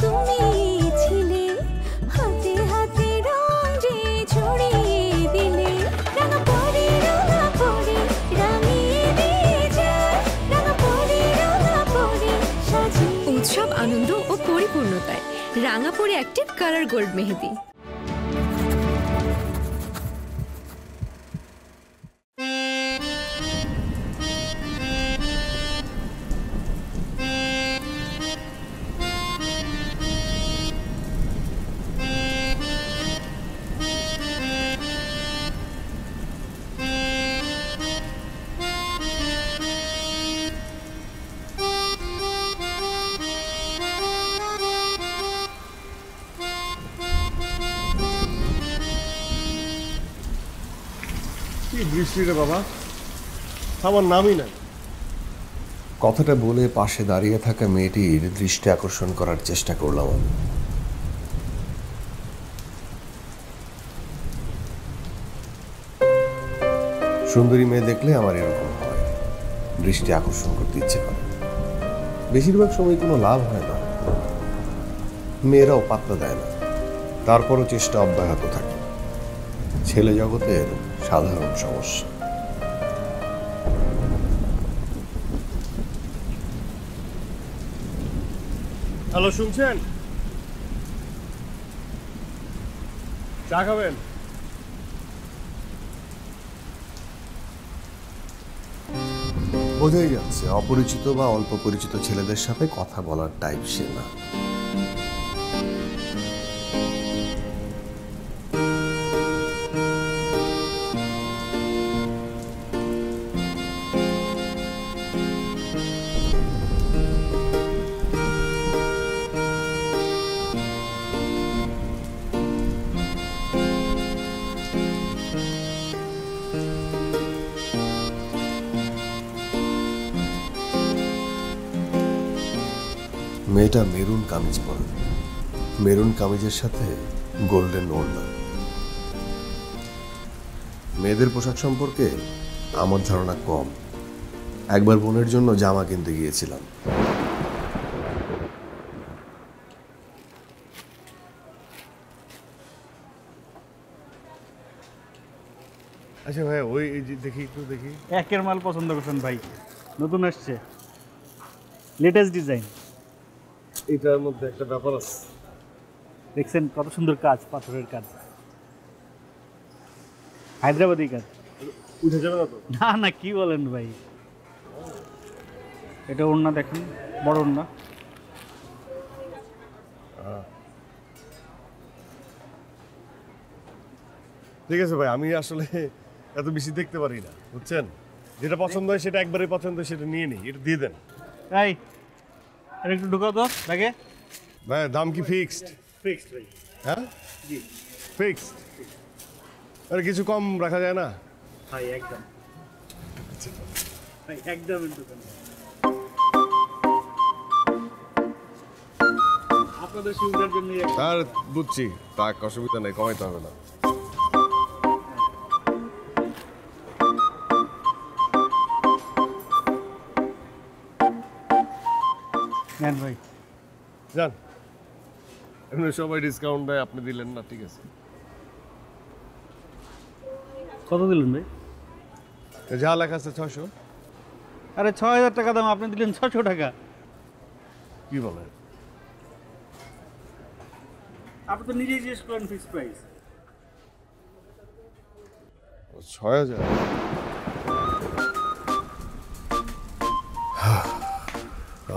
তুমি ছিলে, হাতে হাতে রং যে ছড়িয়ে দিলে, রাঙা পরে রাঙিয়ে দিয়ে যায়, রাঙা পরে সাজিয়ে। উৎসব আনন্দ ও পরিপূর্ণতায় রাঙাপড়ি অ্যাক্টিভ কালার গোল্ড মেহেদি। বৃষ্টি রে বাবা, আমার নামই নাই। কথাটা বলে পাশে দাঁড়িয়ে থাকা মেয়েটির দৃষ্টি আকর্ষণ করার চেষ্টা করলাম আমি। সুন্দরী মেয়ে দেখলে আমার এরকম হয়, দৃষ্টি আকর্ষণ করতে ইচ্ছে করে। বেশিরভাগ সময় কোনো লাভ হয় না, মেয়েরাও পাত্তা দেয় না, তারপরও চেষ্টা অব্যাহত থাকে। ছেলে জগতের সাধারণ সমস্যা। হ্যালো, শুনছেন? চা খাবেন? বোঝাই যাচ্ছে অপরিচিত বা অল্প পরিচিত ছেলেদের সাথে কথা বলার টাইপ সে না। মেয়েটা মেরুন কামিজ পরে, মেরুন কামিজের সাথে গোল্ডেন ওড়না। মেয়েদের পোশাক সম্পর্কে আমার ধারণা কম। একবার বোনের জন্য জামা কিনতে গিয়েছিলাম। আচ্ছা ভাই, ওই দেখি একটু দেখি। একের মাল পছন্দ করছেন ভাই, নতুন আসছে, লেটেস্ট ডিজাইন। এটার মধ্যে একটা ব্যাপার আছে, দেখছেন কত সুন্দর কাজ, পাথরের কাজ, হায়দ্রাবাদি কাজ। উঠে যাবে না তো? না না, কি বলেন ভাই, এটা ওড়না দেখেন, বড় ওড়না। ঠিক আছে ভাই, আমি আসলে এত বেশি দেখতে পারি না, বুঝছেন? যেটা পছন্দ হয় সেটা একবারে পছন্দ হয় সেটা নিয়ে নিই, এটা দিয়ে দেন। এই আর একটু ঢুকাও তো ব্যাগে। ভাই দাম কি ফিক্সড? ফিক্সড ভাই। হ্যাঁ জি ফিক্সড। আরে কিছু কম রাখা যায় না? ভাই একদম, ভাই একদম আপনাদের সুবিধার জন্য। আর বুঝছি, তা অসুবিধা নেই, কমাইতে হবে না। নেন ভাই, যান। এমনি সবাই ডিসকাউন্ট দেয়, আপনি দিলেন না, ঠিক আছে। কত দিলেন ভাই? যা লেখা আছে 600। আরে 6000 টাকা দাম, আপনি দিলেন 600 টাকা। কি বলেন? আপনি তো নিজেই জিজ্ঞেস করেন ফিক্স প্রাইস। 6000?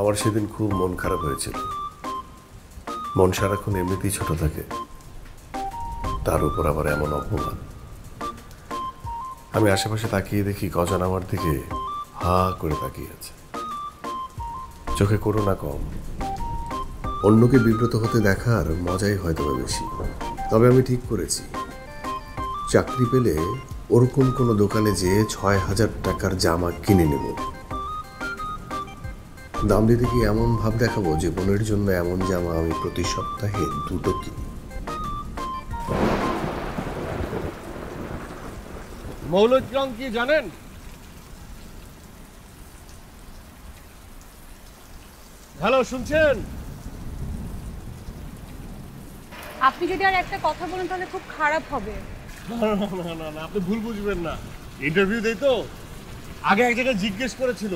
আমার সেদিন খুব মন খারাপ হয়েছিল। মন সারাক্ষণ এমনিতেই ছোট থাকে, তার উপর আবার এমন অপমান। আমি আশেপাশে তাকিয়ে দেখি কজন আমার দিকে হা করে তাকিয়ে আছে, চোখে করুণা কম। অন্যকে বিব্রত হতে দেখার মজাই হয়তো বেশি। তবে আমি ঠিক করেছি, চাকরি পেলে ওরকম কোনো দোকানে যেয়ে 6000 টাকার জামা কিনে নেব। দাম দিতে কি এমন ভাব দেখাবো যে বোনের জন্য এমন জামা আমি প্রতি সপ্তাহে 2টো কিনি। মৌলদ রং কি জানেন? হ্যালো, শুনছেন? আপনি যদি আর একটা কথা বলেন তাহলে খুব খারাপ হবে। না আপনি ভুল বুঝবেন না, ইন্টারভিউ দেই তো, আগে এক জায়গায় জিজ্ঞেস করেছিল,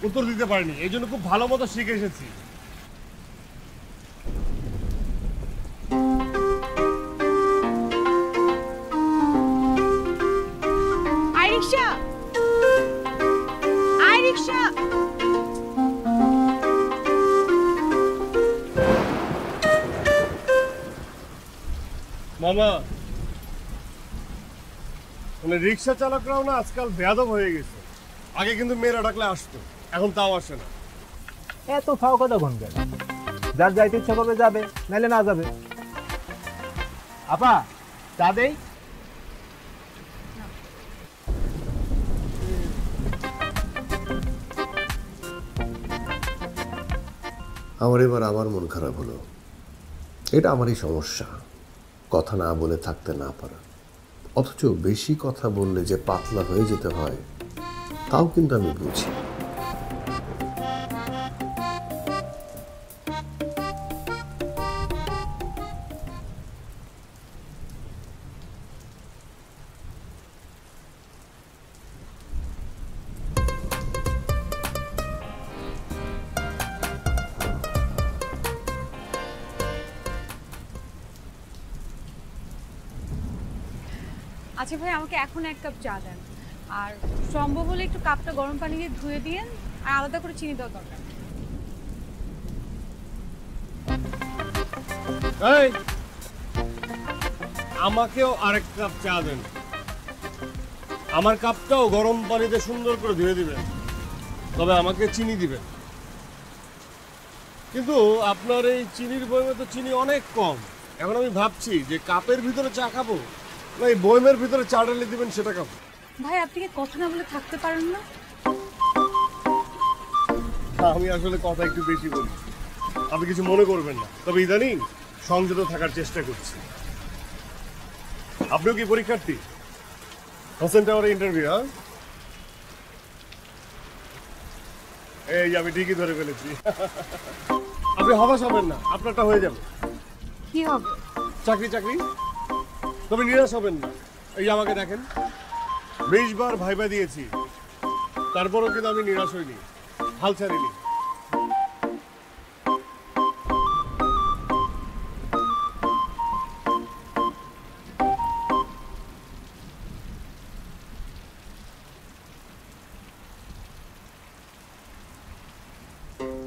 উত্তর দিতে পারিনি, এই জন্য খুব ভালো মতো শিখে এসেছি। মামা, মানে রিক্সা চালকরাও না আজকাল বেয়াদব হয়ে গেছে। আগে কিন্তু মেয়েরা ডাকলে আসতো, এখন তাও আসে না। এত ফাও কথা কোন গেল? যার যাইতে ইচ্ছা করবে যাবে, নাইলে না যাবে। আপা চা দেই? আমার এবার আবার মন খারাপ হলো। এটা আমারই সমস্যা, কথা না বলে থাকতে না পারা। অথচ বেশি কথা বললে যে পাতলা হয়ে যেতে হয় তাও কিন্তু আমি বুঝি। আচ্ছা ভাই, আমাকে এখন 1 কাপ চা দেন, আর সম্ভব হলে একটু কাপটা গরম পানি দিয়ে ধুয়ে দিয়েন, আর আলাদা করে চিনি দেওয়া দরকার। এই, আমাকেও আরেক কাপ চা দেন। আমার কাপটাও গরম পানিতে সুন্দর করে ধুয়ে দিবেন, তবে আমাকে চিনি দিবেন। কিন্তু আপনার এই চিনির বয়মে তো চিনি অনেক কম। এখন আমি ভাবছি যে কাপের ভিতরে চা খাবো না এই বয়মের ভিতরে চা ঢেলে দিবেন সেটা খাবো। ভাই, আপনি কি কথা না বলে থাকতে পারেন না? আমি আসলে কথা একটু বেশি বলি, আপনি কিছু মনে করবেন না। তবে ইদানিং সংযত থাকার চেষ্টা করছি। আপনিও কি পরীক্ষার্থী? হোসেন টাওয়ারে ইন্টারভিউ? হ্যাঁ, এই আমি ঠিকই ধরে ফেলেছি। আপনি হতাশ হবেন না, আপনারটা হয়ে যাবে। কি হবে? চাকরি। তবে নিরাশ হবেন না। এই আমাকে দেখেন, 20 বার ভাইবা দিয়েছি, তারপরও কিন্তু আমি নিরাশ হইনি, হাল ছাড়িনি।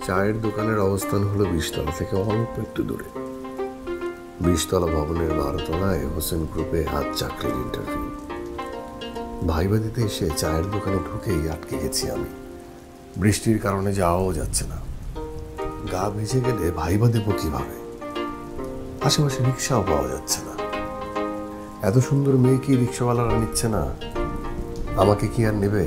চায়ের দোকানের অবস্থান হলো 20 তলা থেকে অল্প একটু দূরে। 20 তলা ভবনের 12 তলায় হোসেন গ্রুপে আজ চাকরির ইন্টারভিউ। ভাইবা দিতে এসে চায়ের দোকানে ঢুকেই আটকে গেছি আমি। বৃষ্টির কারণে যাওয়াও যাচ্ছে না। গা ভিজে গেলে ভাইবা দেব কিভাবে? আশেপাশে রিক্সাও পাওয়া যাচ্ছে না। এত সুন্দর মেয়ে কি রিক্সাওয়ালারা নিচ্ছে না? আমাকে কি আর নেবে?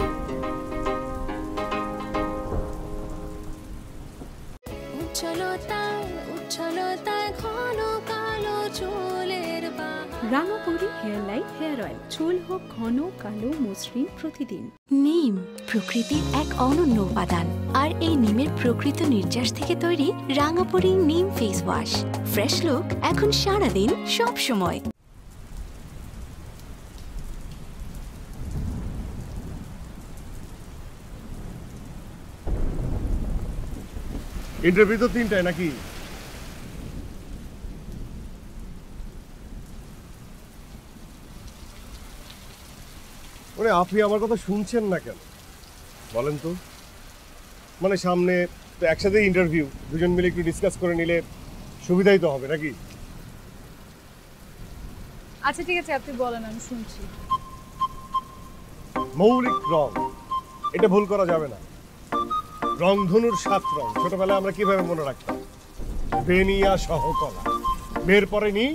রাঙাপরি হেয়ার লাইট হেয়ার অয়েল, চুল হোক ঘন কালো মসৃণ প্রতিদিন। নিম প্রকৃতির এক অনন্য উপাদান, আর এই নিমের প্রকৃত নির্যাস থেকে তৈরি রাঙাপরি নিম ফেস ওয়াশ। ফ্রেশ লুক এখন সারাদিন সব সময়। ইন্টারভিউ তো 3টায় নাকি? আপনি আমার কথা শুনছেন না কেন বলেন তো? মানে সামনে তো একসাথে ইন্টারভিউ, দুজন মিলে একটু ডিসকাস করে নিলে সুবিধাই তো হবে নাকি? আচ্ছা ঠিক আছে, আপনি বলেন, আমি শুনছি। মৌলিক রং, এটা ভুল করা যাবে না। রংধনুর 7 রং ছোটবেলায় আমরা কিভাবে মনে রাখতাম? বেনিয়া সহ কলা, বের পরে নি,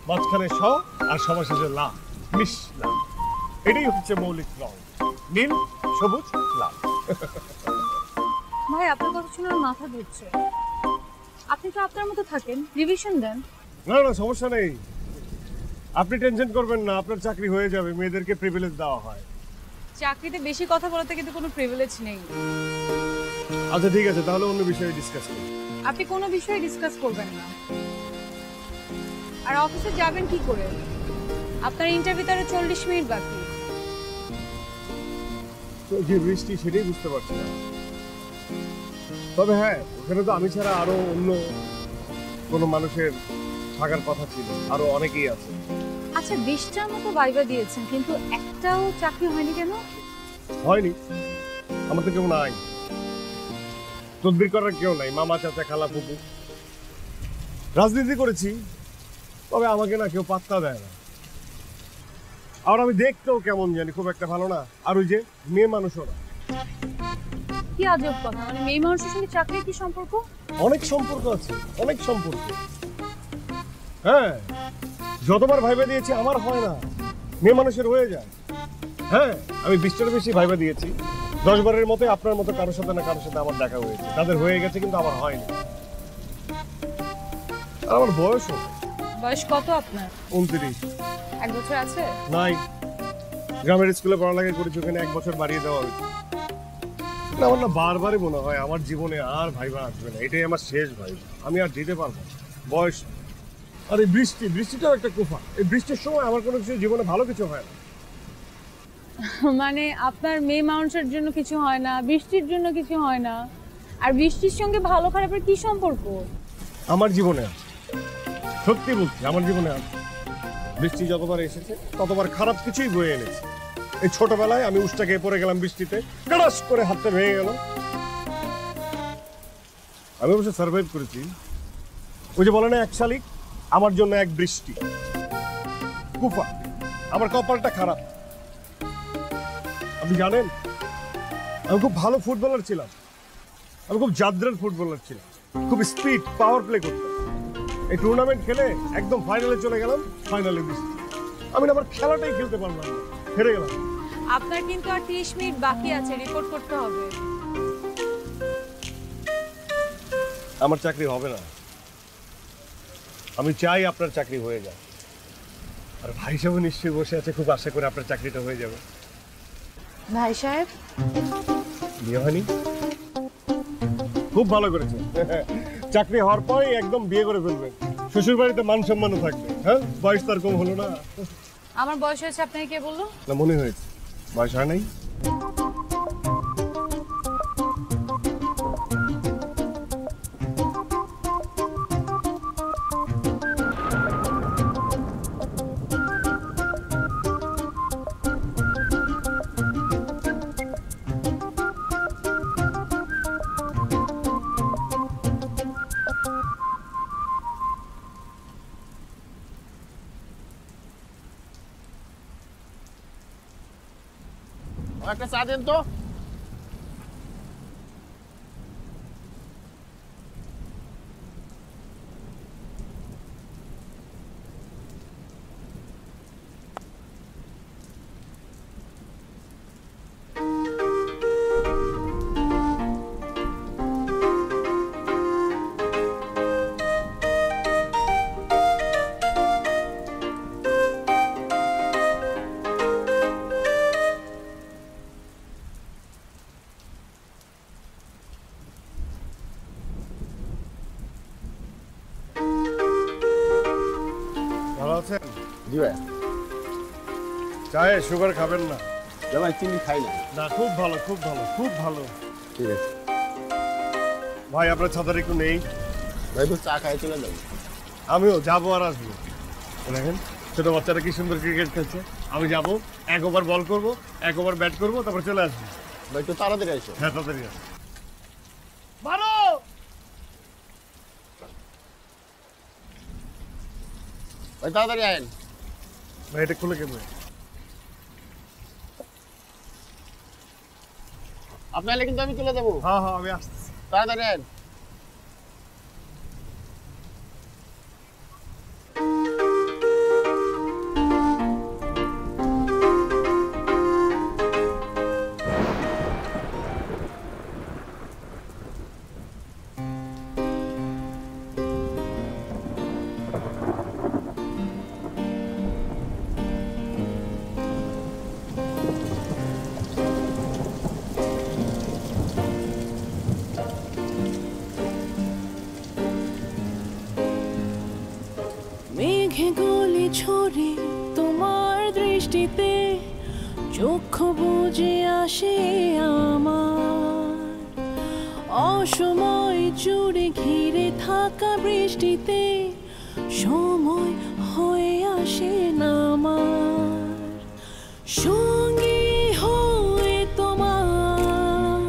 মাঝখানে স, আর সবার শেষে লা, মিশলা। এটাই হচ্ছে মৌলিক রং, নীল, সবুজ, লাল। ভাই, আপনার কথা শুনে আমার মাথা ধরছে। আপনি তো আপনার মতো থাকেন, রিভিশন দেন। না সমস্যা নেই, আপনি টেনশন করবেন না, আপনার চাকরি হয়ে যাবে। মেয়েদেরকে প্রিভিলেজ দেওয়া হয়। চাকরিতে বেশি কথা বলাতে কিন্তু কোনো প্রিভিলেজ নেই। আচ্ছা ঠিক আছে, তাহলে অন্য বিষয়ে ডিসকাস করি। আপনি কোনো বিষয়ে ডিসকাস করবেন না। আর আর অফিসে যাবেন কি করে? আপনার ইন্টারভিউ আরো 40 মিনিট বাকি। তো যে বৃষ্টি সেটাই বুঝতে পারছি না। তবে হ্যাঁ, ওখানে তো আমি ছাড়া আরো অন্য কোনো মানুষের থাকার কথা ছিল, আরো অনেকেই আছে। আচ্ছা 20টার মতো ভাইবা দিয়েছেন, কিন্তু একটাও চাকরি হয়নি কেন? হয়নি, আমার তো কেউ নাই, তদবির করার কেউ নাই, মামা চাচা খালা ফুপু। রাজনীতি করেছি, তবে আমাকে না কেউ পাত্তা দেয় না। আর আমি দেখতেও কেমন জানি খুব একটা ভালো না, আর ওই যে মেয়ে মানুষও না। কি আজব কথা, মানে মেয়ে মানুষের সঙ্গে চাকরির কি সম্পর্ক? অনেক সম্পর্ক আছে, অনেক সম্পর্ক। হ্যাঁ, যতবার ভাইবা দিয়েছি আমার হয় না, মেয়ে মানুষের হয়ে যায়। হ্যাঁ, আমি 20টার বেশি ভাইবা দিয়েছি, 10 বারের মতো আপনার মতো কারোর সাথে না কারোর সাথে আমার দেখা হয়েছে, তাদের হয়ে গেছে কিন্তু আমার হয়নি। আর আমার বয়সও বয়স কত আপনার? 29। 1 বছর আছে? নাই, গ্রামের স্কুলে পড়ালেখা করেছি, ওখানে 1 বছর বাড়িয়ে দেওয়া হয়েছে। না, আমার না বারবারই মনে হয় আমার জীবনে আর ভাইবা আসবে না, এটাই আমার শেষ ভাইবা, আমি আর দিতে পারবো না। বয়স আর এই বৃষ্টিটাও একটা কুফা। এই বৃষ্টির সময় আমার কোনো কিছু জীবনে ভালো কিছু হয় না। মানে আপনার মেয়ে মানুষের জন্য কিছু হয় না, বৃষ্টির জন্য কিছু হয় না, আর বৃষ্টির সঙ্গে ভালো খারাপের কি সম্পর্ক? আমার জীবনে আছে, সত্যি বলছি, আমার জীবনে আছে। বৃষ্টি যতবার এসেছে ততবার খারাপ কিছুই বয়ে এনেছে। এই ছোটবেলায় আমি উষ্টা খেয়ে পড়ে গেলাম বৃষ্টিতে, কাড়াস করে হাতটা ভেঙে গেল। আমি অবশ্য সার্ভাইভ করেছি। ওই যে বলে না, এক শালিক আমার জন্য এক বৃষ্টি। কুফা, আমার কপালটা খারাপ। আপনি জানেন, আমি খুব ভালো ফুটবলার ছিলাম, আমি খুব জাদ্রেল ফুটবলার ছিলাম, খুব স্পিড পাওয়ার প্লে করতাম। এই টুর্নামেন্ট খেলে একদম ফাইনালে চলে গেলাম, ফাইনালে বৃষ্টি। আমি না আমার খেলাটাই খেলতে পারলাম না, হেরে গেলাম। আপনার কিন্তু আর 30 মিনিট বাকি আছে, রিপোর্ট করতে হবে। আমার চাকরি হবে না, আমি চাই আপনার চাকরি হয়ে যায়। আর ভাই সাহেব নিশ্চয়ই বসে আছে, খুব আশা করে আপনার চাকরিটা হয়ে যাবে। ভাই সাহেব, বিয়ে হয়নি? খুব ভালো করেছে, চাকরি হওয়ার পরই একদম বিয়ে করে ফেলবেন, শ্বশুর বাড়িতে মান সম্মানও থাকবে। হ্যাঁ, বয়স তার কম হলো না। আমার বয়স হয়েছে আপনাকে কে বললো? না, মনে হয়েছে বয়স হয় নাই। একটা চা দেন তো। ভালো আছেন? জি ভাই। চায়ে সুগার খাবেন না? ভাই চিনি খাই না। না, খুব ভালো, খুব ভালো, খুব ভালো। ঠিক আছে ভাই, আপনার ছাতার একটু নেই? ভাই, তো চা খাই চলে যাবো। আমিও যাবো আর আসবো। দেখেন ছোট বাচ্চারা কি সুন্দর ক্রিকেট খেলছে, আমি যাবো, 1 ওভার বল করবো, 1 ওভার ব্যাট করবো, তারপর চলে আসবো। ভাই একটু তাড়াতাড়ি আসো। হ্যাঁ, তাড়াতাড়ি আসবো। মারো! ভাই তাড়াতাড়ি আয়েন। ভাই, এটা খুলে কেমন? আপনি এলে কিন্তু আমি চলে যাবো। হ্যাঁ হ্যাঁ, আমি আসছি। তাড়াতাড়ি আয়েন। চোখে গলি ছড়ে তোমার দৃষ্টিতে, চক্ষু বুঝে আসে আমার অসময় জুড়ে ঘিরে থাকা বৃষ্টিতে, সময় হয়ে আসে না আমার সঙ্গী হয়ে তোমার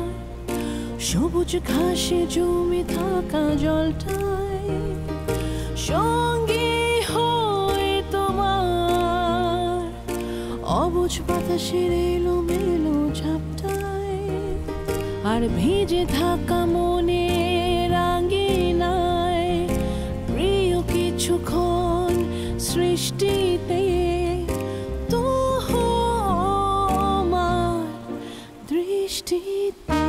সবুজ ঘাসে জমে থাকা জলটায়, সঙ্গী হয়ে তোমার অবুঝ বাতাসের এলোমেলো ঝাপটায়, আর ভিজে থাকা মনে রাঙ্গিনায় প্রিয় কিছুক্ষণ সৃষ্টিতে, তো আমার দৃষ্টিতে।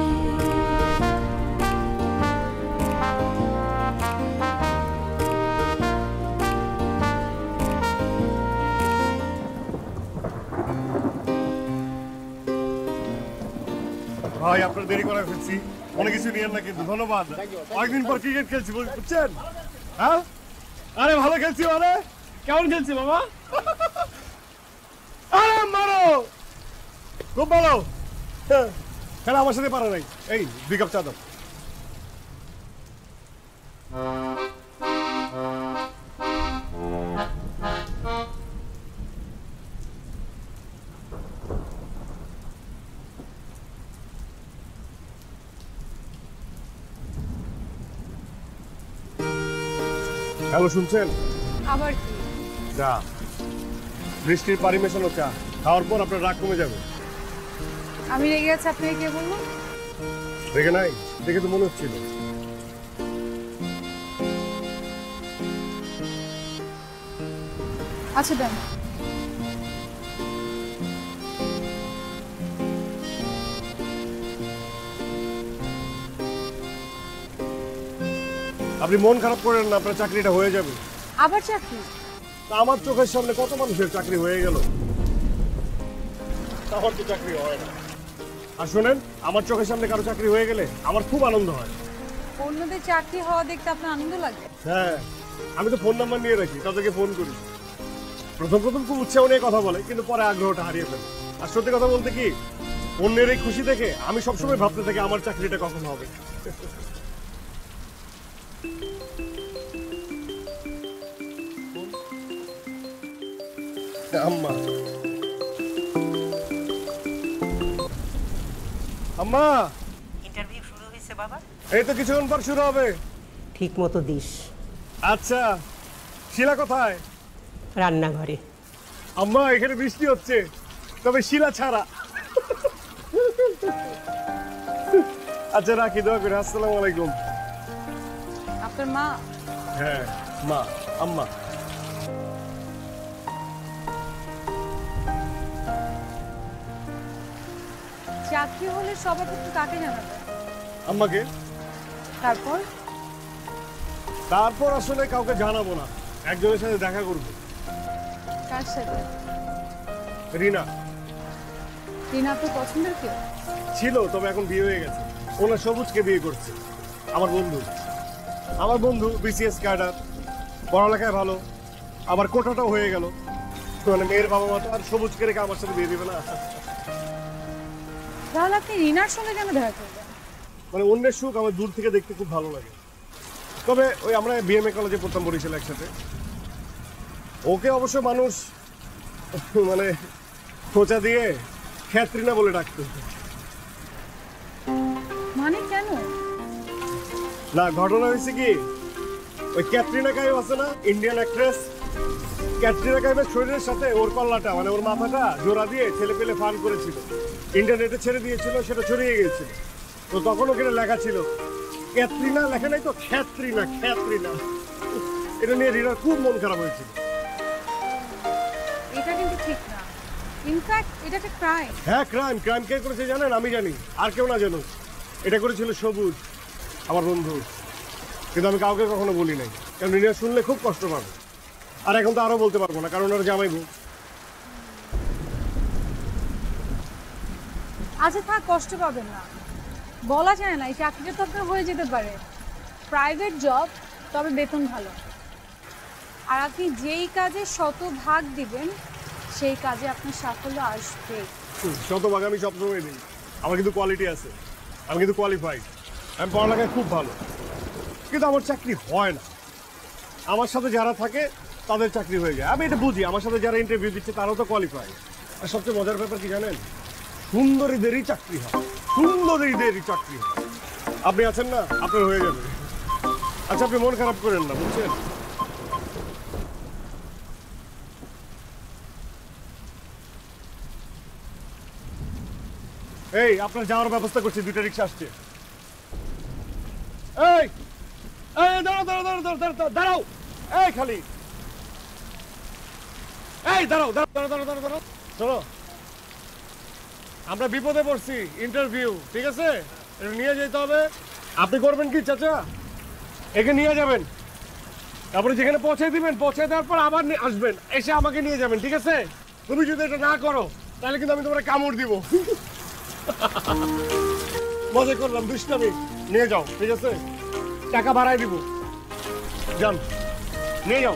ভাই আপনার দেরি করে ফেলছি, অনেক কিছু নিয়েন না কিন্তু ধন্যবাদ। অনেকদিন পর ক্রিকেট খেলছি বুঝছেন? হ্যাঁ আরে ভালো খেলছি। মানে কেমন খেলছি বাবা? আরে মারো, খুব ভালো খেলা। আমার সাথে পারে নাই। এই 2 কাপ চা দাও। হ্যালো শুনছেন? আবার কি? চা, বৃষ্টির পানি মেশানো চা খাওয়ার পর আপনার রাগ কমে যাবে। আমি রেগে আছি, আপনাকে কে বললো? রেগে নাই দেখে তো মনে হচ্ছিল। আচ্ছা দেন। আপনি মন খারাপ করেন না, আপনার চাকরিটা হয়ে যাবে। আবার চাকরি? তা আমার চোখের সামনে কত মানুষের চাকরি হয়ে গেল, আমার তো চাকরি হয় না। আর শোনেন, আমার চোখের সামনে কারো চাকরি হয়ে গেলে আমার খুব আনন্দ হয়। অন্যদের চাকরি হওয়া দেখতে আপনার আনন্দ লাগে? হ্যাঁ, আমি তো ফোন নাম্বার নিয়ে রাখি, তাদেরকে ফোন করি। প্রথম খুব উৎসাহ নিয়ে কথা বলে, কিন্তু পরে আগ্রহটা হারিয়ে ফেলে। আর সত্যি কথা বলতে কি, অন্যের এই খুশি দেখে আমি সবসময় ভাবতে থাকি আমার চাকরিটা কখন হবে। আম্মা আম্মা, ইন্টারভিউ শুরু হয়েছে বাবা? এই তো কিছুক্ষণ পর শুরু হবে। ঠিক মতো দিস। আচ্ছা, শিলা কোথায়? রান্নাঘরে। আম্মা এখানে বৃষ্টি হচ্ছে, তবে শিলা ছাড়া। আচ্ছা রাখি, দোয়া করে। আসসালামু আলাইকুম। আপনার মা? হ্যাঁ মা, আম্মা। চাকরি হলে সবার প্রথম কাকে জানাবে? আম্মাকে। তারপর? তারপর আসলে কাউকে জানাবো না, একজনের সাথে দেখা করবো। কার সাথে? রিনা। রিনা আপনার পছন্দের কেউ? ছিল, তবে এখন বিয়ে হয়ে গেছে। ওনার সবুজকে বিয়ে করছে। আমার বন্ধু বিসিএস ক্যাডার, পড়ালেখায় ভালো, আবার কোটাটাও হয়ে গেল। মানে মেয়ের বাবা মা তো আর সবুজকে রেখে আমার সাথে বিয়ে দিবে না। তাহলে আপনি রিনার সঙ্গে কেন দেখা করবেন? মানে অন্যের সুখ আমার দূর থেকে দেখতে খুব ভালো লাগে। তবে ওই আমরা বিএমএ কলেজে পড়তাম বরিশাল একসাথে। ওকে অবশ্য মানুষ মানে খোঁচা দিয়ে ক্যাটরিনা বলে ডাকতো। মানে কেন? না, ঘটনা হয়েছে কি, ওই ক্যাটরিনা কাইফ আছে না, ইন্ডিয়ান অ্যাক্ট্রেস, ক্যাটরিনা কাইফের শরীরের সাথে ওর কল্লাটা মানে ওর মাথাটা জোড়া দিয়ে ছেলে পেলে ফান করেছিল, ইন্টারনেটে ছেড়ে দিয়েছিল, সেটা ছড়িয়ে গিয়েছিল। তো তখন ওখানে লেখা ছিল ক্যাটরিনা, লেখা নাই তো খ্যাটরিনা। এটা নিয়ে রিনার খুব মন খারাপ হয়েছিল। এটা কিন্তু ঠিক না, ইনফ্যাক্ট এটা একটা ক্রাইম। হ্যাঁ ক্রাইম। ক্রাইম কে করেছে জানেন? আমি জানি, আর কেউ না জানো। এটা করেছিল সবুজ, আমার বন্ধু। কিন্তু আমি কাউকে কখনো বলি নাই, কারণ রিনা শুনলে খুব কষ্ট পাবে। আর এখন তো আরো বলতে পারবো না, কারণ ওরা জামাই বউ। আচ্ছা থাক, কষ্ট পাবেন না, বলা যায় না, এই চাকরিটা তো আপনার হয়ে যেতে পারে। প্রাইভেট জব, তবে বেতন ভালো। আর আপনি যেই কাজে শতভাগ দিবেন সেই কাজে আপনার সাফল্য আসবে। শতভাগ আমি সবসময় দিই, আমার কিন্তু কোয়ালিটি আছে, আমি কিন্তু কোয়ালিফাইড, আমি পড়ালেখায় খুব ভালো, কিন্তু আমার চাকরি হয় না। আমার সাথে যারা থাকে তাদের চাকরি হয়ে যায়, আমি এটা বুঝি। আমার সাথে যারা ইন্টারভিউ দিচ্ছে তারাও তো কোয়ালিফাই। আর সবচেয়ে মজার ব্যাপার কি জানেন, সুন্দরীদেরই চাকরি হয়, সুন্দরীদেরই চাকরি হয়। আপনি আছেন না, আপনার হয়ে যাবে। আচ্ছা আপনি মন খারাপ করেন না, বুঝছেন? এই আপনার যাওয়ার ব্যবস্থা করছি, 2টা রিক্সা আসছে। এই এই দাঁড়াও দাঁড়াও দাঁড়াও দাঁড়াও দাঁড়াও, এই খালি এই দাঁড়াও দাঁড়াও দাঁড়াও দাঁড়াও দাঁড়াও দাঁড়াও, চলো। আমরা বিপদে পড়ছি, ইন্টারভিউ, ঠিক আছে? এটা নিয়ে যেতে হবে। আপনি করবেন কি চাচা, একে নিয়ে যাবেন, তারপরে যেখানে পৌঁছে দিবেন, পৌঁছে দেওয়ার পর আবার আসবেন, এসে আমাকে নিয়ে যাবেন, ঠিক আছে? তুমি যদি এটা না করো তাহলে কিন্তু আমি তোমার কামড় দিব। মজা করলাম, দুষ্টামি। নিয়ে যাও, ঠিক আছে? টাকা বাড়াই দিব, যান নিয়ে যাও।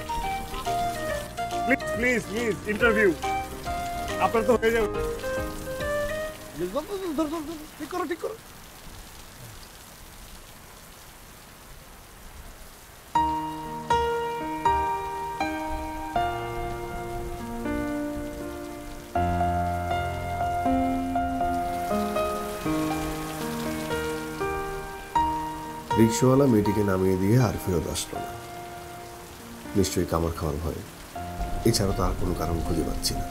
প্লিজ প্লিজ প্লিজ, ইন্টারভিউ আপনার তো হয়ে যাবে। ঠিক করো ঠিক করো। রিক্সাওয়ালা মেয়েটিকে নামিয়ে দিয়ে আর ফেরত আসলো না। নিশ্চয়ই কামড় খাওয়ার ভয়, এছাড়া তো আর কোনো কারণ খুঁজে পাচ্ছি না।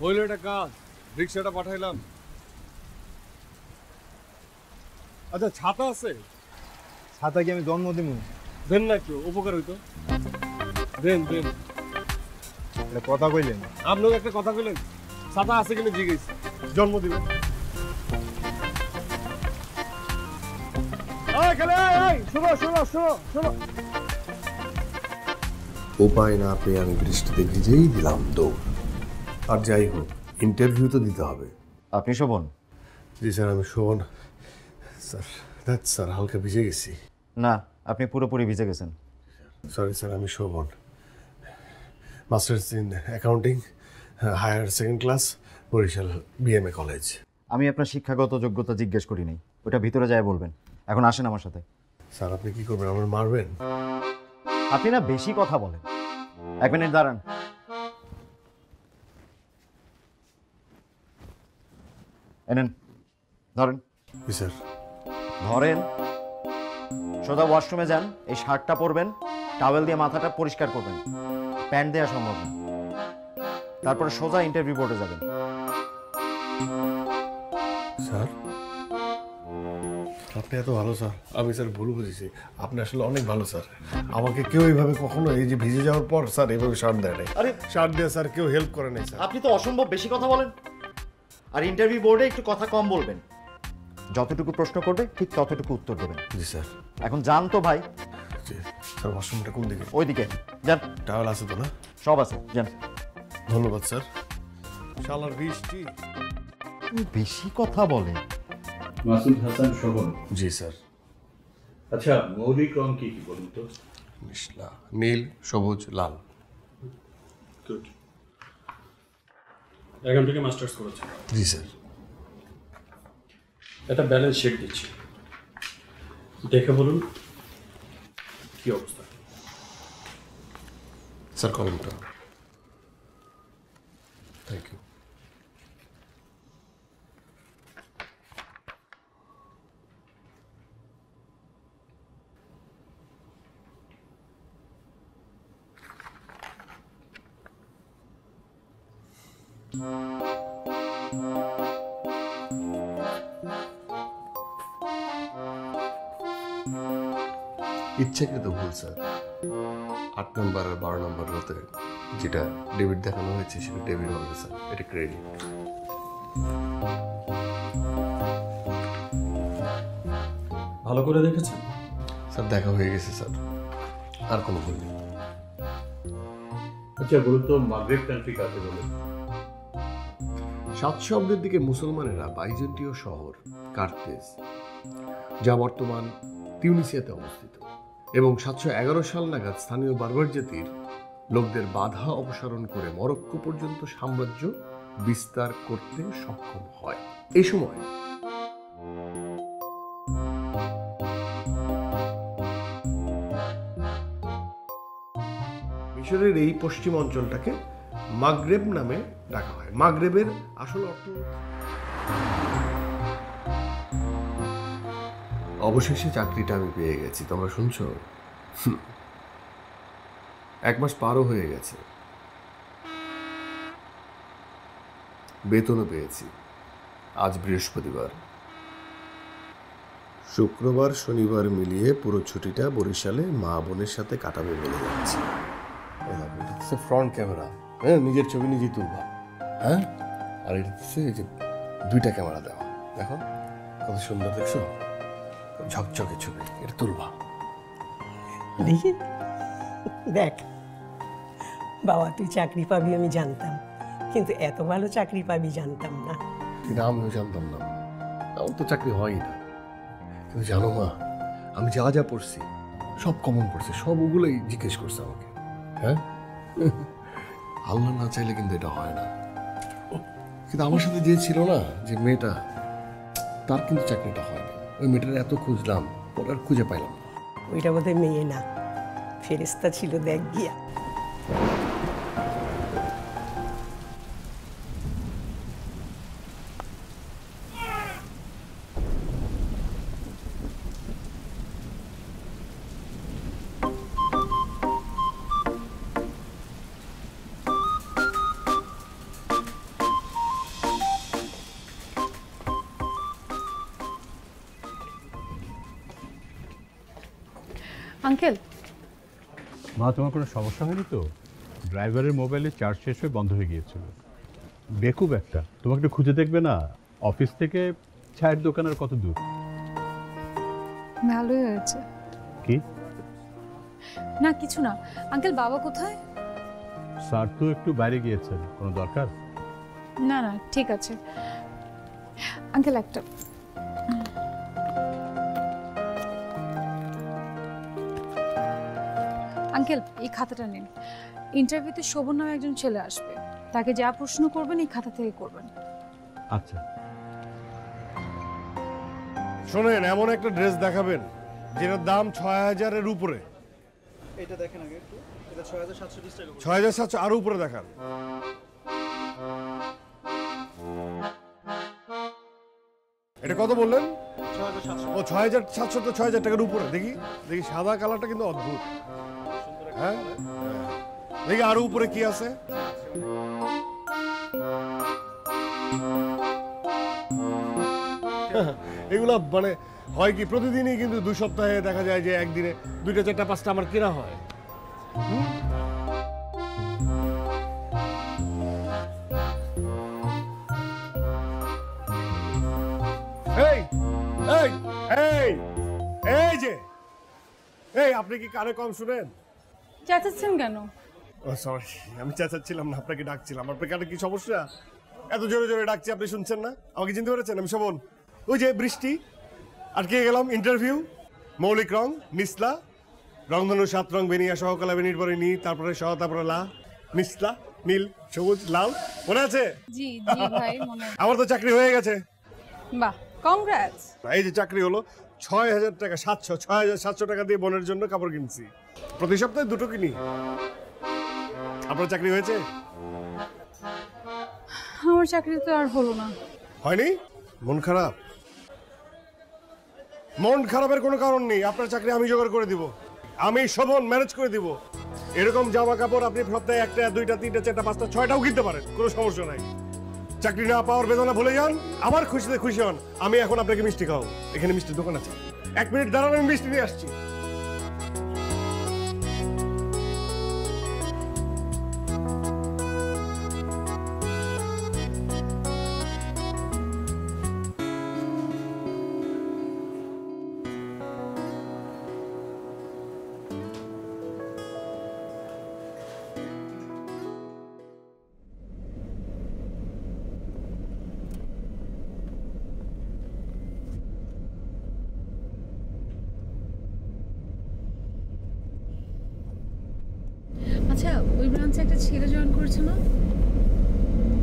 হইল এটা কাজ, রিক্সাটা পাঠাইলাম। আচ্ছা ছাতা আছে? ছাতা কি আমি জন্ম দিব? দেন না, একটু উপকার হইতো, দেন দেন। এটা কথা কইলেন? আপনাকে একটা কথা কইলেন, ছাতা আছে কিনা জিজ্ঞেস, জন্ম দিবেন। উপায় না পেয়ে আমি বৃষ্টিতে ভিজেই দিলাম দৌড়। আর যাই হোক, ইন্টারভিউ তো দিতে হবে। আপনি শোভন? জি স্যার, আমি শোভন। স্যার স্যার হালকা ভিজে গেছি। না, আপনি পুরোপুরি ভিজে গেছেন। সরি স্যার, আমি Shovon, masters in accounting, higher second class, Barishal BMA college. আমি আপনার শিক্ষাগত যোগ্যতা জিজ্ঞেস করিনি, ওটা ভিতরে যায় বলবেন। এখন আসেন আমার সাথে। স্যার আপনি কি করবেন, আমার মারবেন? আপনি না বেশি কথা বলেন। 1 মিনিট দাঁড়ান। এনেন, ধরেন। জি স্যার। ধরেন, সোজা ওয়াশরুমে যান, এই শার্টটা পরবেন, টাওয়েল দিয়ে মাথাটা পরিষ্কার করবেন, প্যান্ট দেওয়া সম্ভব না। তারপরে সোজা ইন্টারভিউ বোর্ডে যাবেন। স্যার আপনি এত ভালো স্যার, আমি স্যার ভুল বুঝেছি, আপনি আসলে অনেক ভালো স্যার। আমাকে কেউ এইভাবে কখনো এই যে ভিজে যাওয়ার পর স্যার এইভাবে শার্ট দেয় নাই। আরে শার্ট দিয়ে স্যার কেউ হেল্প করে নাই স্যার। আপনি তো অসম্ভব বেশি কথা বলেন। আর ইন্টারভিউ বোর্ডে একটু কথা কম বলবেন, যতটুকু প্রশ্ন করবে ঠিক ততটুকু উত্তর দেবেন। জি স্যার। এখন যান তো ভাই। জি স্যার। ওয়াশরুমটা কোন দিকে? ওইদিকে যান। টাওয়েল আছে তো না? সব আছে, যান। ধন্যবাদ স্যার। শালার বৃষ্টি বেশি কথা বলে। মাসুদ হাসান শোভন। জি স্যার। আচ্ছা, মৌলিক রং কি কি বলুন তো? নীল, সবুজ, লাল। গুড। এখান থেকে মাস্টার্স করেছেন? জি স্যার। একটা ব্যালেন্স শিট দিচ্ছি, দেখে বলুন কি অবস্থা। স্যার কলমটা। Thank you. ইচ্ছাকৃত ভুল স্যার। 8 নম্বর আর 12 নম্বর হতে যেটা ডেবিট দেখানো হয়েছে সেটা ডেবিট হবে স্যার, এটা ক্রেডিট। ভালো করে দেখেছেন? স্যার দেখা হয়ে গেছে স্যার, আর কোনো ভুল নেই। আচ্ছা বলুন তো, মাগরেব কান্ট্রি কাকে বলে? 700 অব্দের দিকে মুসলমানেরা বাইজেন্টীয় শহর কার্তেজ, যা বর্তমান তিউনিসিয়াতে অবস্থিত, এবং 711 সাল নাগাদ স্থানীয় বার্বার জাতির লোকদের বাধা অপসারণ করে মরক্কো পর্যন্ত সাম্রাজ্য বিস্তার করতে সক্ষম হয়। এই সময় মিশরের এই পশ্চিম অঞ্চলটাকে মাগরেব নামে ডাকা হয়। মাগরেবের আসল অর্থ অবশেষে চাকরিটা আমি পেয়ে গেছি, তোমরা শুনছো? 1 মাস পারও হয়ে গেছে, বেতনও পেয়েছি। আজ বৃহস্পতিবার, শুক্রবার শনিবার মিলিয়ে পুরো ছুটিটা বরিশালে মা বোনের সাথে কাটাবে বলে যাচ্ছি। ফ্রন্ট ক্যামেরা, হ্যাঁ, নিজের ছবি নিজেই তুলবা, হ্যাঁ। আর এটা এই যে 2টা ক্যামেরা দেওয়া, দেখো কত সুন্দর, দেখছো? ঝকঝকে ছবি, এটা তুলবা। দেখি, দেখ বাবা, তুই চাকরি পাবি আমি জানতাম, কিন্তু এত ভালো চাকরি পাবি জানতাম না। কিন্তু আমিও জানতাম না, আমার তো চাকরি হয়ই না। কিন্তু জানো মা, আমি যা যা পড়ছি সব কমন পড়ছে, সব ওগুলোই জিজ্ঞেস করছে আমাকে। হ্যাঁ, আল্লাহ না চাইলে কিন্তু এটা হয় না। কিন্তু আমার সাথে যে ছিল না, যে মেয়েটা, তার কিন্তু চাকরিটা হয়নি। ওই মেয়েটার এত খুঁজলাম, ওটা আর খুঁজে পাইলাম না। ওইটা বোধহয় মেয়ে না, ফেরেস্তা ছিল, দেখ গিয়া। আঙ্কেল, মা, তোমার কোনো সমস্যা হয়নি তো? ড্রাইভারের মোবাইলে চার্জ শেষ হয়ে বন্ধ হয়ে গিয়েছিল। বেকুব একটা, তোমাকে একটু খুঁজে দেখবে না? অফিস থেকে চায়ের দোকান আর কত দূর? ভালোই হয়েছে। কি? না কিছু না। আঙ্কেল, বাবা কোথায়? স্যার তো একটু বাইরে গিয়েছেন, কোনো দরকার? না না, ঠিক আছে আঙ্কেল। একটা আঙ্কেল, এই খাতাটা নিন। ইন্টারভিউতে শোভন নামে একজন ছেলে আসবে, তাকে যা প্রশ্ন করবেন এই খাতা থেকে করবেন। আচ্ছা। শোনেন, এমন একটা ড্রেস দেখাবেন যেটার দাম 6000-এর উপরে। এটা দেখেন আগে একটু, এটা 6720 টাকা। 6700 আরো উপরে দেখান। এটা কত বললেন? 6700। ও 6700 তো 6000 টাকার উপরে। দেখি দেখি, সাদা কালারটা কিন্তু অদ্ভুত। হ্যাঁ, দেখি আরো উপরে কি আছে। এগুলা মানে হয় কি প্রতিদিনই, কিন্তু 2 সপ্তাহে দেখা যায় যে একদিনে 2টা 4টা 5টা আমার কেনা হয়। এই এই এই এই যে, এই আপনি কি কানে কম শুনেন? চেঁচাচ্ছেন কেন? ও সরি, আমি চেঁচাচ্ছিলাম না, আপনাকে ডাকছিলাম। আপনার কানে কি সমস্যা? এত জোরে জোরে ডাকছি, আপনি শুনছেন না? আমাকে চিনতে পেরেছেন? আমি শোভন। ওই যে বৃষ্টি, আটকে গেলাম। ইন্টারভিউ, মৌলিক রং, নিসলা, রংধনু 7 রং, বেনিয়া সহকলা, বেনির পরে নি, তারপরে সহ, তারপরে লা, নিসলা, নীল, সবুজ, লাল। মনে আছে? জি জি ভাই, মনে আছে। আমার তো চাকরি হয়ে গেছে। বাহ, কংগ্রাটস। এই যে চাকরি হলো, 6000 টাকা, 6700 টাকা দিয়ে বোনের জন্য কাপড় কিনছি। প্রতি সপ্তাহে 2টো কিনি। আপনার চাকরি হয়েছে? আমার চাকরি তো আর হলো না। হয়নি? মন খারাপ? মন খারাপের কোনো কারণ নেই। আপনার চাকরি আমি জোগাড় করে দিব, আমি শোভন ম্যানেজ করে দিব। এরকম জামা কাপড় আপনি সপ্তাহে 1টা 2টা 3টা 4টা 5টা 6টাও কিনতে পারেন, কোনো সমস্যা নাই। চাকরি না পাওয়ার বেদনা ভুলে যান, আমার খুশিতে খুশি হন। আমি এখন আপনাকে মিষ্টি খাওয়াবো। এখানে মিষ্টির দোকান আছে, 1 মিনিট দাঁড়ান, আমি মিষ্টি নিয়ে আসছি। ওই ব্রাঞ্চে একটা ছেলে জয়েন করেছে না,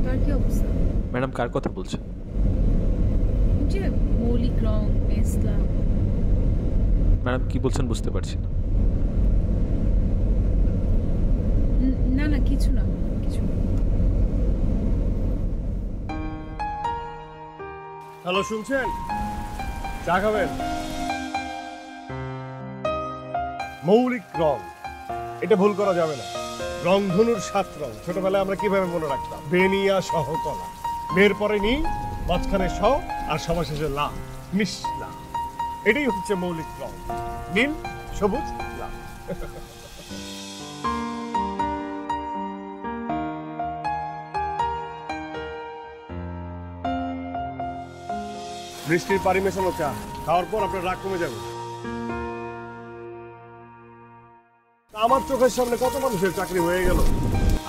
তার কি অবস্থা? ম্যাডাম কার কথা বলছেন? যে মৌলিক রং মেসলা। ম্যাডাম কি বলছেন বুঝতে পারছি না। না না কিছু না, কিছু না। হ্যালো, শুনছেন? চা খাবেন? মৌলিক রং, এটা ভুল করা যাবে না। রংধনুর 7 রং ছোটবেলায় আমরা কিভাবে মনে রাখতাম? বেনিয়া সহকলা, বের পরে নি, মাঝখানে স, আর সবার শেষে লা, মিশলা। এটাই হচ্ছে মৌলিক রং, নীল, সবুজ, লাল। বৃষ্টির পানি মেশানো চা খাওয়ার পর আপনার রাগ কমে যাবে। আমার চোখের সামনে কত মানুষের চাকরি হয়ে গেল।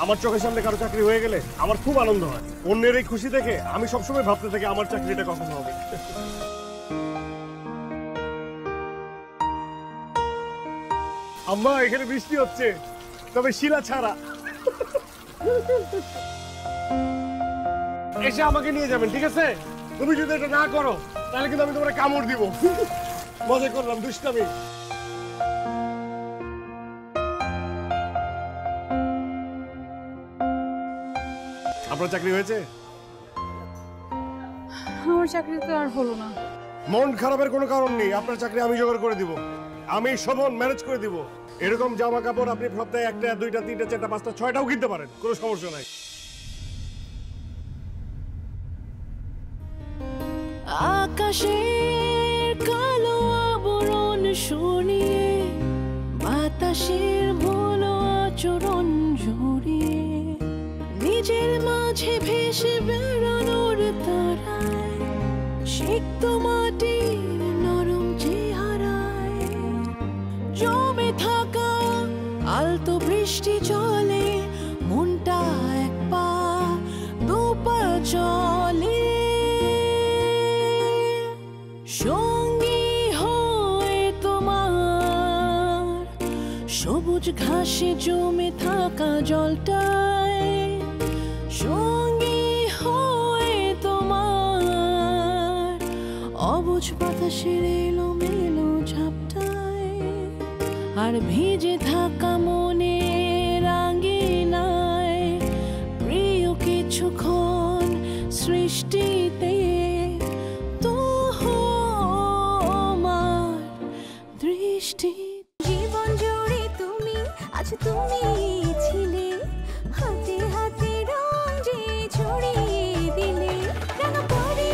আমার চোখের সামনে কারো চাকরি হয়ে গেলে আমার খুব আনন্দ হয়। অন্যের এই খুশি দেখে আমি সবসময় ভাবতে থাকি আমার চাকরিটা কখন হবে। আম্মা, এখানে বৃষ্টি হচ্ছে, তবে শিলা ছাড়া। এসে আমাকে নিয়ে যাবেন, ঠিক আছে? তুমি যদি এটা না করো তাহলে কিন্তু আমি তোমার কামড় দিব। মজা করলাম, দুষ্টামি। আপনার চাকরি হয়েছে? আমার চাকরি তো আর হলো না। মন খারাপের কোনো কারণ নেই, আপনার চাকরি আমি জোগাড় করে দিব। আমি শোভন ম্যানেজ করে দিব। এরকম জামা কাপড় আপনি সপ্তাহে 1টা 2টা 3টা 4টা 5টা 6টাও কিনতে পারেন, কোনো সমস্যা নাই। আকাশের কালো আবরণ সরিয়ে বাতাসের ভোলো আচরণ জড়িয়ে নিজের মাঝে ভেসে বেড়ানোর তারায় সিক্ত মাটির নরম চেহারায় জমে থাকা আলতো বৃষ্টি চলে মনটা এক পা দুপা চলে সঙ্গী হয়ে তোমার সবুজ ঘাসে জমে থাকা জলটায় সঙ্গী হয়ে তোমার অবুঝ বাতাসের এলোমেলো ঝাপটায় আর ভিজে থাকা মনের আঙ্গিনায় প্রিয় কিছুক্ষণ সৃষ্টিতে জীবন জুড়ে তুমি আজ তুমি ছিলে, হাতে হাতে রং যে ছড়িয়ে দিলে, রাঙা পরে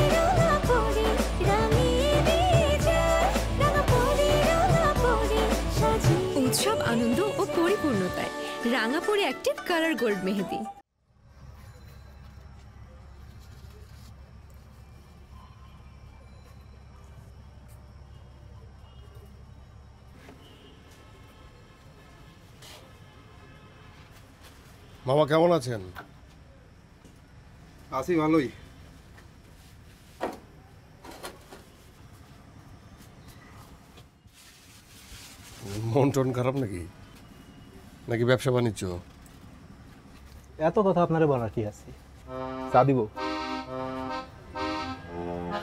রাঙিয়ে দিয়ে যায়, রাঙা পরে সাজিয়ে। উৎসব আনন্দ ও পরিপূর্ণতায় রাঙাপড়ি অ্যাক্টিভ কালার গোল্ড মেহেদি। মামা কেমন আছেন? আছি ভালোই। মন টন খারাপ নাকি? নাকি ব্যবসা বাণিজ্য? এত কথা আপনারে বলার কি আছে? চা দিব?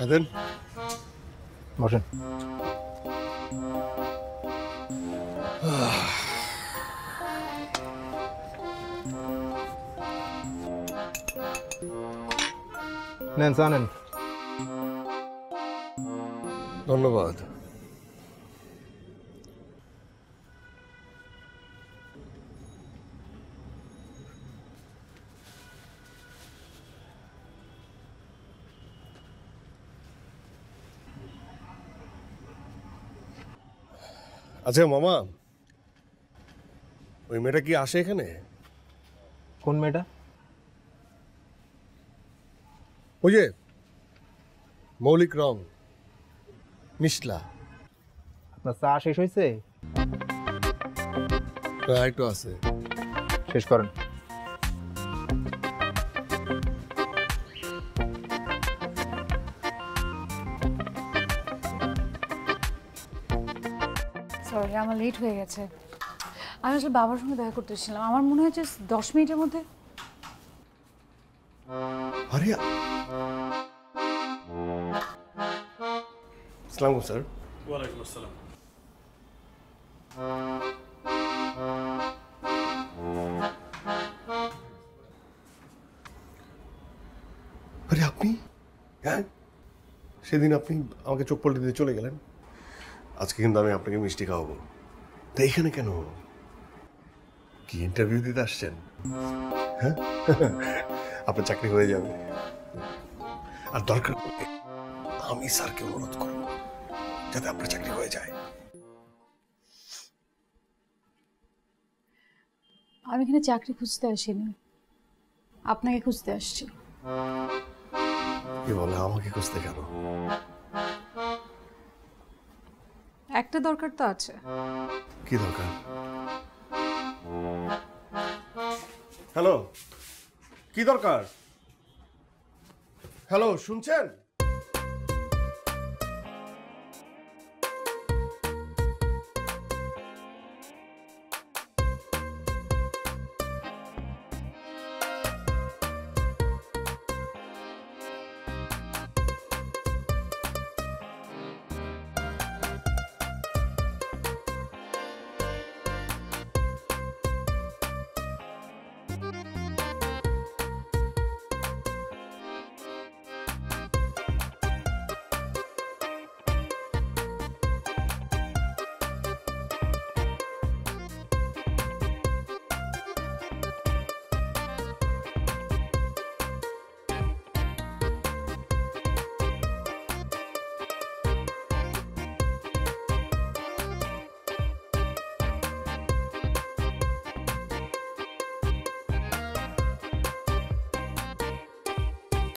দেন, বসেন। নেন চা নেন। ধন্যবাদ। আচ্ছা মামা, ওই মেয়েটা কি আসে এখানে? কোন মেয়েটা? ওই যে মৌলিক রং, মিশলা। আপনার চা শেষ হয়েছে? একটু আছে, শেষ করেন। সরি, আমার লেট হয়ে গেছে। আমি আসলে বাবার সঙ্গে দেখা করতে এসেছিলাম, আমার মনে হয়েছে 10 মিনিটের মধ্যে। আরে আসসালামু স্যার। ওয়ালাইকুম আসসালাম। আরে আপনি, হ্যাঁ সেদিন আপনি আমাকে চোখ পল্টে দিয়ে চলে গেলেন, আজকে কিন্তু আমি আপনাকে মিষ্টি খাওয়াবো। তা এখানে কেন? কি ইন্টারভিউ দিতে আসছেন? হ্যাঁ আপনার চাকরি হয়ে যাবে, আর দরকার পড়লে আমি স্যারকে অনুরোধ করবো যাতে আপনার চাকরি হয়ে যায়। আমি এখানে চাকরি খুঁজতে আসিনি, আপনাকে খুঁজতে আসছি। কি বলে, আমাকে খুঁজতে কেন? একটা দরকার তো আছে। কি দরকার? হ্যালো, কি দরকার? হ্যালো, শুনছেন?